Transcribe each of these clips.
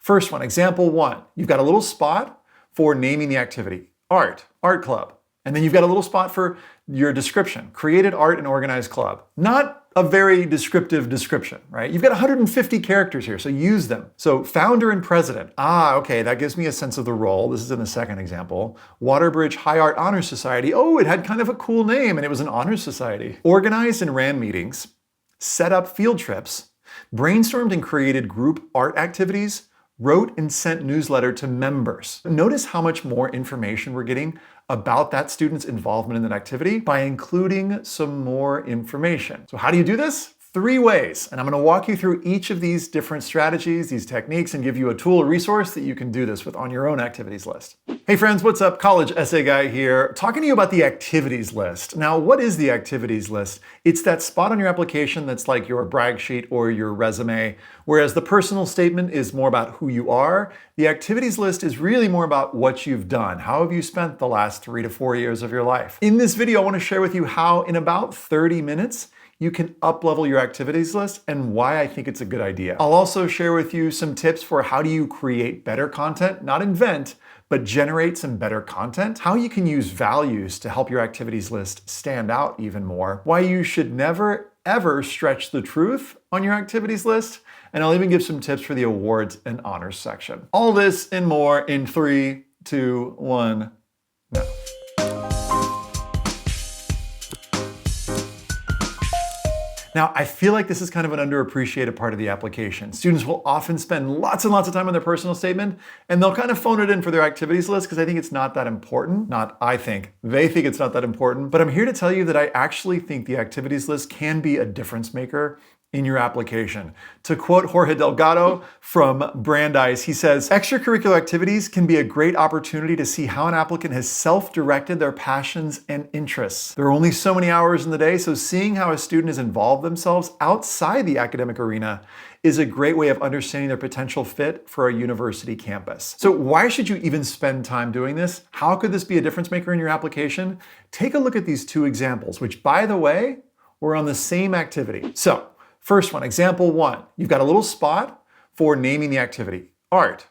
First one, example one, you've got a little spot for naming the activity, art club. And then you've got a little spot for your description, created art and organized club. Not a very descriptive description, right? You've got 150 characters here, so use them. So founder and president. Okay, that gives me a sense of the role. This is in the second example. Waterbridge High Art Honor Society. Oh, it had kind of a cool name and it was an honor society. Organized and ran meetings, set up field trips, brainstormed and created group art activities, wrote and sent newsletter to members. Notice how much more information we're getting about that student's involvement in that activity by including some more information. So how do you do this? 3 ways, and I'm going to walk you through each of these different strategies, these techniques, and give you a tool or resource that you can do this with on your own activities list. Hey friends, what's up? College Essay Guy here, talking to you about the activities list. Now, what is the activities list? It's that spot on your application that's like your brag sheet or your resume, whereas the personal statement is more about who you are. The activities list is really more about what you've done. How have you spent the last 3 to 4 years of your life? In this video, I want to share with you how in about 30 minutes, you can up-level your activities list and why I think it's a good idea. I'll also share with you some tips for how do you create better content, not invent, but generate some better content, how you can use values to help your activities list stand out even more, why you should never, ever stretch the truth on your activities list, and I'll even give some tips for the awards and honors section. All this and more in 3, 2, 1, now. Now, I feel like this is kind of an underappreciated part of the application. Students will often spend lots and lots of time on their personal statement, and they'll kind of phone it in for their activities list because I think it's not that important. Not I think, they think it's not that important. But I'm here to tell you that I actually think the activities list can be a difference maker in your application. To quote Jorge Delgado from Brandeis, he says, extracurricular activities can be a great opportunity to see how an applicant has self-directed their passions and interests. There are only so many hours in the day, so seeing how a student has involved themselves outside the academic arena is a great way of understanding their potential fit for a university campus. So why should you even spend time doing this? How could this be a difference maker in your application? Take a look at these 2 examples, which by the way, were on the same activity. So, first one, example one, you've got a little spot for naming the activity, art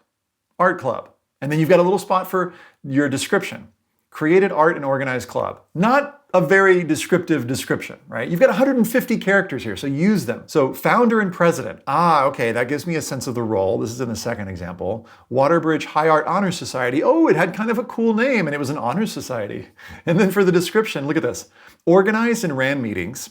club. And then you've got a little spot for your description, created art and organized club. Not a very descriptive description, right? You've got 150 characters here, so use them. So founder and president. Okay, that gives me a sense of the role. This is in the second example. Waterbridge High Art Honor Society. Oh, it had kind of a cool name and it was an honor society. And then for the description, look at this. Organized and ran meetings,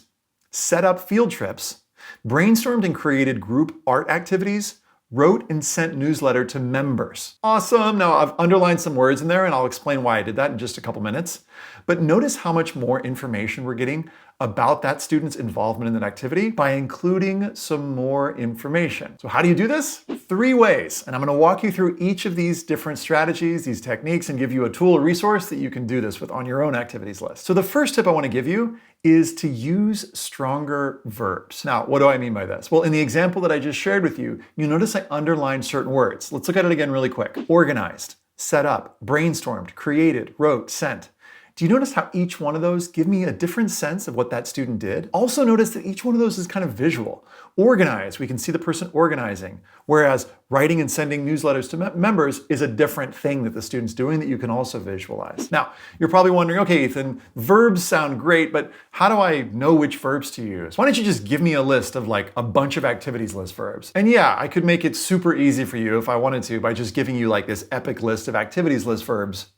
set up field trips, brainstormed and created group art activities, wrote and sent newsletter to members. Awesome. Now I've underlined some words in there and I'll explain why I did that in just a couple minutes. But notice how much more information we're getting about that student's involvement in that activity by including some more information. So how do you do this? 3 ways. And I'm going to walk you through each of these different strategies, these techniques, and give you a tool or resource that you can do this with on your own activities list. So the first tip I want to give you is to use stronger verbs. Now, what do I mean by this? Well, in the example that I just shared with you, you'll notice I underlined certain words. Let's look at it again really quick. Organized, set up, brainstormed, created, wrote, sent. Do you notice how each one of those give me a different sense of what that student did? Also notice that each one of those is kind of visual. Organized, we can see the person organizing, whereas writing and sending newsletters to members is a different thing that the student's doing that you can also visualize. Now, you're probably wondering, okay, Ethan, verbs sound great, but how do I know which verbs to use? Why don't you just give me a list of like a bunch of activities list verbs? And yeah, I could make it super easy for you if I wanted to by just giving you like this epic list of activities list verbs.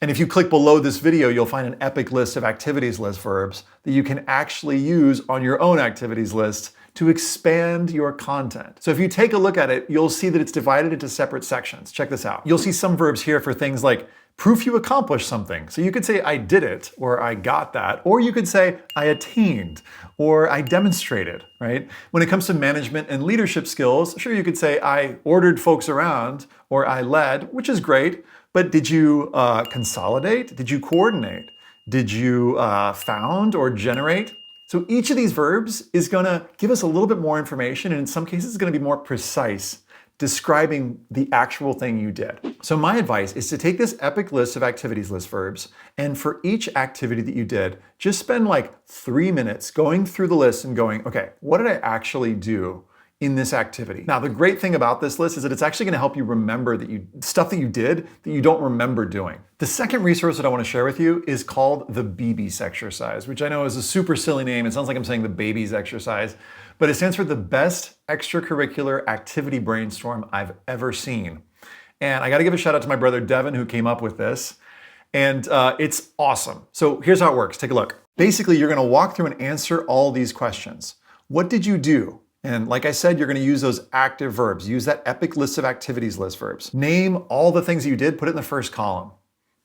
And if you click below this video, you'll find an epic list of activities list verbs that you can actually use on your own activities list to expand your content. So if you take a look at it, you'll see that it's divided into separate sections. Check this out. You'll see some verbs here for things like proof you accomplished something. So you could say I did it, or I got that, or you could say I attained, or I demonstrated, right? When it comes to management and leadership skills, sure, you could say I ordered folks around, or I led, which is great. But did you consolidate? Did you coordinate? Did you found or generate? So each of these verbs is gonna give us a little bit more information, and in some cases it's gonna be more precise, describing the actual thing you did. So my advice is to take this epic list of activities list verbs, and for each activity that you did, just spend like 3 minutes going through the list and going, okay, what did I actually do in this activity. Now, the great thing about this list is that it's actually gonna help you remember stuff that you did that you don't remember doing. The second resource that I wanna share with you is called the BEABIES exercise, which I know is a super silly name. It sounds like I'm saying the babies exercise, but it stands for the best extracurricular activity brainstorm I've ever seen. And I gotta give a shout out to my brother Devin who came up with this. And it's awesome. So here's how it works, take a look. Basically, you're gonna walk through and answer all these questions. What did you do? And like I said, you're gonna use those active verbs. Use that epic list of activities list verbs. Name all the things that you did, put it in the first column.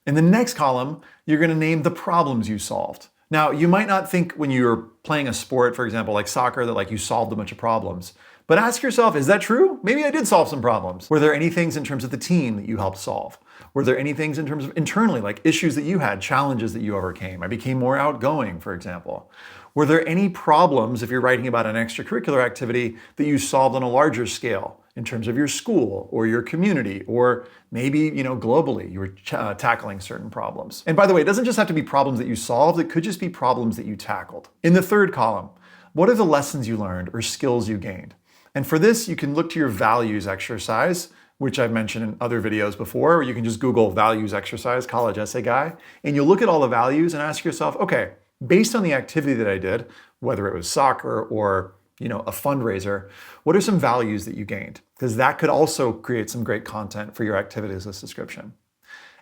In the next column, you're gonna name the problems you solved. Now, you might not think when you're playing a sport, for example, like soccer, that you solved a bunch of problems. But ask yourself, is that true? Maybe I did solve some problems. Were there any things in terms of the team that you helped solve? Were there any things in terms of internally, like issues that you had, challenges that you overcame? I became more outgoing, for example. Were there any problems, if you're writing about an extracurricular activity, that you solved on a larger scale in terms of your school or your community, or maybe, globally, you were tackling certain problems? And by the way, it doesn't just have to be problems that you solved, it could just be problems that you tackled. In the third column, what are the lessons you learned or skills you gained? And for this, you can look to your values exercise, which I've mentioned in other videos before, or you can just Google values exercise, college essay guy, and you'll look at all the values and ask yourself, okay, based on the activity that I did, whether it was soccer or a fundraiser, what are some values that you gained? Because that could also create some great content for your activities list description.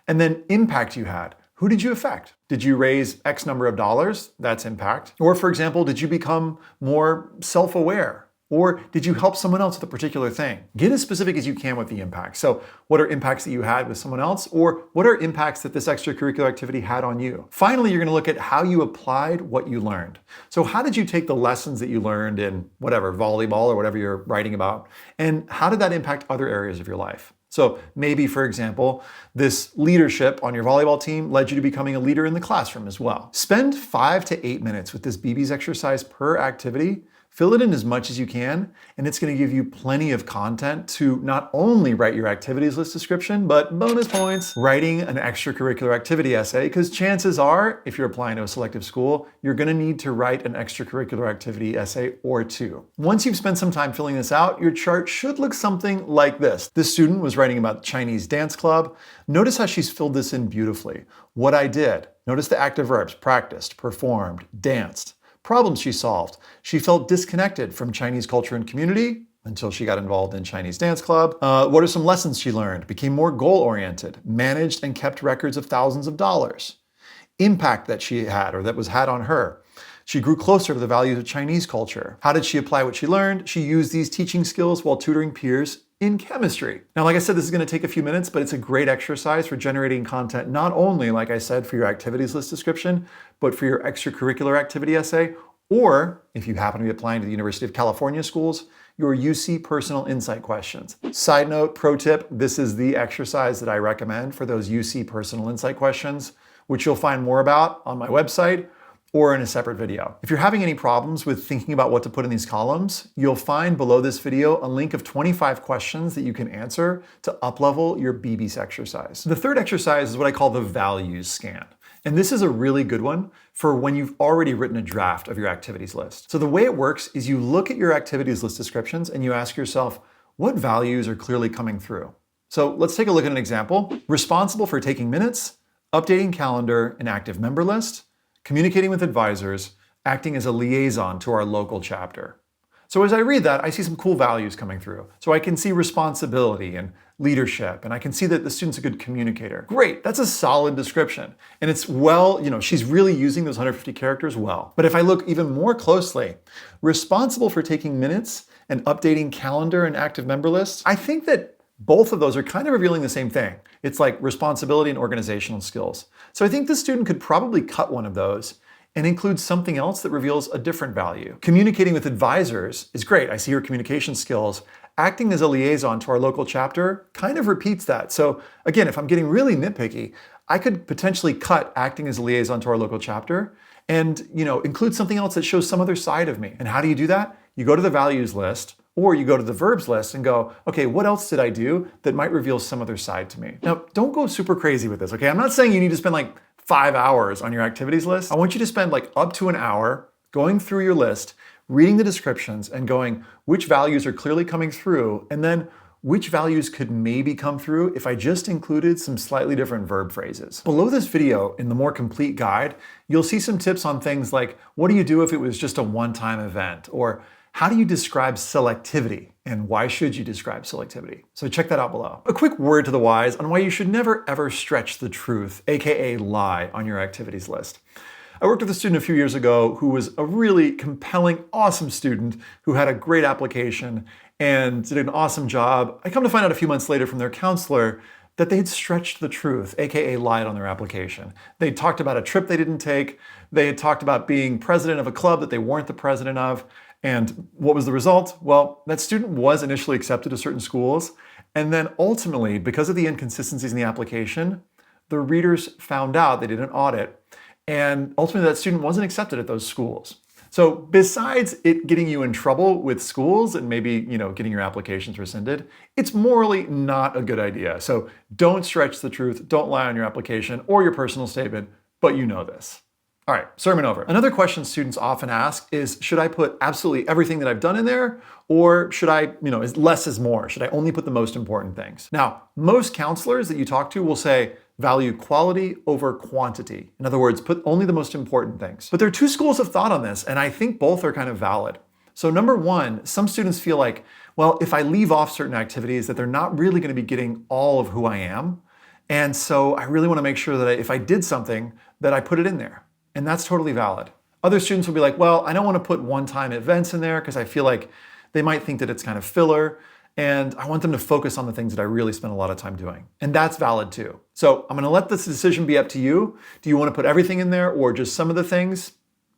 And then impact you had. Who did you affect? Did you raise X number of dollars? That's impact. Or for example, did you become more self-aware? Or did you help someone else with a particular thing? Get as specific as you can with the impact. So what are impacts that you had with someone else? Or what are impacts that this extracurricular activity had on you? Finally, you're gonna look at how you applied what you learned. So how did you take the lessons that you learned in whatever, volleyball or whatever you're writing about, and how did that impact other areas of your life? So maybe, for example, this leadership on your volleyball team led you to becoming a leader in the classroom as well. Spend 5 to 8 minutes with this BEABIES exercise per activity. Fill it in as much as you can, and it's gonna give you plenty of content to not only write your activities list description, but bonus points, writing an extracurricular activity essay, because chances are, if you're applying to a selective school, you're gonna need to write an extracurricular activity essay or two. Once you've spent some time filling this out, your chart should look something like this. This student was writing about Chinese dance club. Notice how she's filled this in beautifully. What I did. Notice the active verbs, practiced, performed, danced. Problems she solved. She felt disconnected from Chinese culture and community until she got involved in Chinese dance club. What are some lessons she learned? Became more goal-oriented, managed and kept records of thousands of dollars. Impact that she had or that was had on her. She grew closer to the values of Chinese culture. How did she apply what she learned? She used these teaching skills while tutoring peers in chemistry. Now, like I said, this is gonna take a few minutes, but it's a great exercise for generating content, not only, like I said, for your activities list description, but for your extracurricular activity essay, or if you happen to be applying to the University of California schools, your UC personal insight questions. Side note, pro tip, this is the exercise that I recommend for those UC personal insight questions, which you'll find more about on my website or in a separate video. If you're having any problems with thinking about what to put in these columns, you'll find below this video a link of 25 questions that you can answer to uplevel your BEABIES exercise. The third exercise is what I call the values scan. And this is a really good one for when you've already written a draft of your activities list. So the way it works is you look at your activities list descriptions and you ask yourself, what values are clearly coming through? So let's take a look at an example. Responsible for taking minutes, updating calendar and active member list, communicating with advisors, acting as a liaison to our local chapter. So as I read that, I see some cool values coming through. So I can see responsibility and leadership, and I can see that the student's a good communicator. Great, that's a solid description. And it's she's really using those 150 characters well. But if I look even more closely, responsible for taking minutes and updating calendar and active member lists, I think that both of those are kind of revealing the same thing. It's like responsibility and organizational skills. So I think the student could probably cut one of those and include something else that reveals a different value. Communicating with advisors is great. I see your communication skills. Acting as a liaison to our local chapter kind of repeats that. So again, if I'm getting really nitpicky, I could potentially cut acting as a liaison to our local chapter and include something else that shows some other side of me. And how do you do that? You go to the values list, or you go to the verbs list and go, okay, what else did I do that might reveal some other side to me? Now, don't go super crazy with this, okay? I'm not saying you need to spend 5 hours on your activities list. I want you to spend up to an hour going through your list, reading the descriptions and going which values are clearly coming through, and then which values could maybe come through if I just included some slightly different verb phrases. Below this video, in the more complete guide, you'll see some tips on things like what do you do if it was just a one-time event, or how do you describe selectivity, and why should you describe selectivity? So check that out below. A quick word to the wise on why you should never ever stretch the truth, aka lie, on your activities list. I worked with a student a few years ago who was a really compelling, awesome student who had a great application and did an awesome job. I come to find out a few months later from their counselor that they'd stretched the truth, aka lied on their application. They talked about a trip they didn't take. They had talked about being president of a club that they weren't the president of. And what was the result? Well, that student was initially accepted to certain schools. And then ultimately, because of the inconsistencies in the application, the readers found out, they did an audit, and ultimately that student wasn't accepted at those schools. So besides it getting you in trouble with schools and maybe, getting your applications rescinded, it's morally not a good idea. So don't stretch the truth, don't lie on your application or your personal statement, but you know this. All right, sermon over. Another question students often ask is, should I put absolutely everything that I've done in there? Or should I, is less is more? Should I only put the most important things? Now, most counselors that you talk to will say, value quality over quantity. In other words, put only the most important things. But there are two schools of thought on this, and I think both are kind of valid. So number one, some students feel like, well, if I leave off certain activities, that they're not really going to be getting all of who I am. And so I really want to make sure that if I did something, that I put it in there. And that's totally valid. Other students will be like, well, I don't want to put one-time events in there because I feel like they might think that it's kind of filler. And I want them to focus on the things that I really spend a lot of time doing. And that's valid too. So I'm going to let this decision be up to you. Do you want to put everything in there or just some of the things?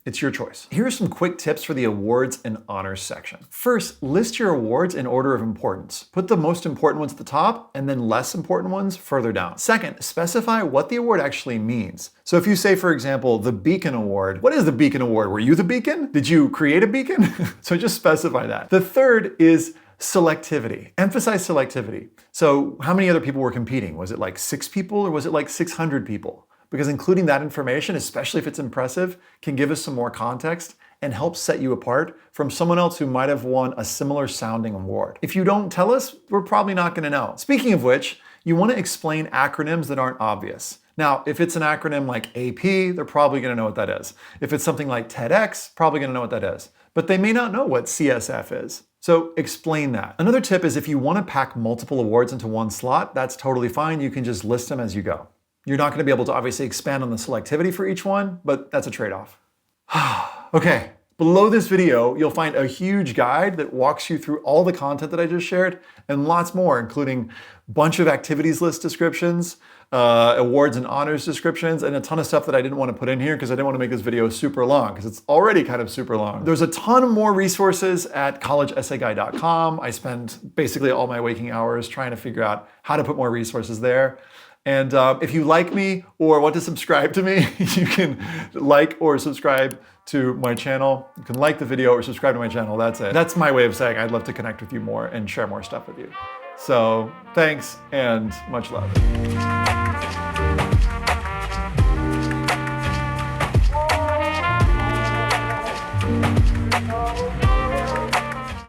It's your choice. Here are some quick tips for the awards and honors section. First, list your awards in order of importance. Put the most important ones at the top and then less important ones further down. Second, specify what the award actually means. So if you say, for example, the Beacon Award, what is the Beacon Award? Were you the beacon? Did you create a beacon? So just specify that. The third is selectivity. Emphasize selectivity. So how many other people were competing? Was it like 6 people or was it like 600 people? Because including that information, especially if it's impressive, can give us some more context and help set you apart from someone else who might have won a similar sounding award. If you don't tell us, we're probably not going to know. Speaking of which, you want to explain acronyms that aren't obvious. Now, if it's an acronym like AP, they're probably going to know what that is. If it's something like TEDx, probably going to know what that is. But they may not know what CSF is. So explain that. Another tip is if you want to pack multiple awards into one slot, that's totally fine. You can just list them as you go. You're not going to be able to obviously expand on the selectivity for each one, but that's a trade-off. Okay, below this video, you'll find a huge guide that walks you through all the content that I just shared and lots more, including a bunch of activities list descriptions, awards and honors descriptions, and a ton of stuff that I didn't want to put in here because I didn't want to make this video super long because it's already kind of super long. There's a ton more resources at collegeessayguide.com. I spend basically all my waking hours trying to figure out how to put more resources there. And if you like me or want to subscribe to me, you can like or subscribe to my channel. You can like the video or subscribe to my channel. That's it. That's my way of saying I'd love to connect with you more and share more stuff with you. So thanks and much love.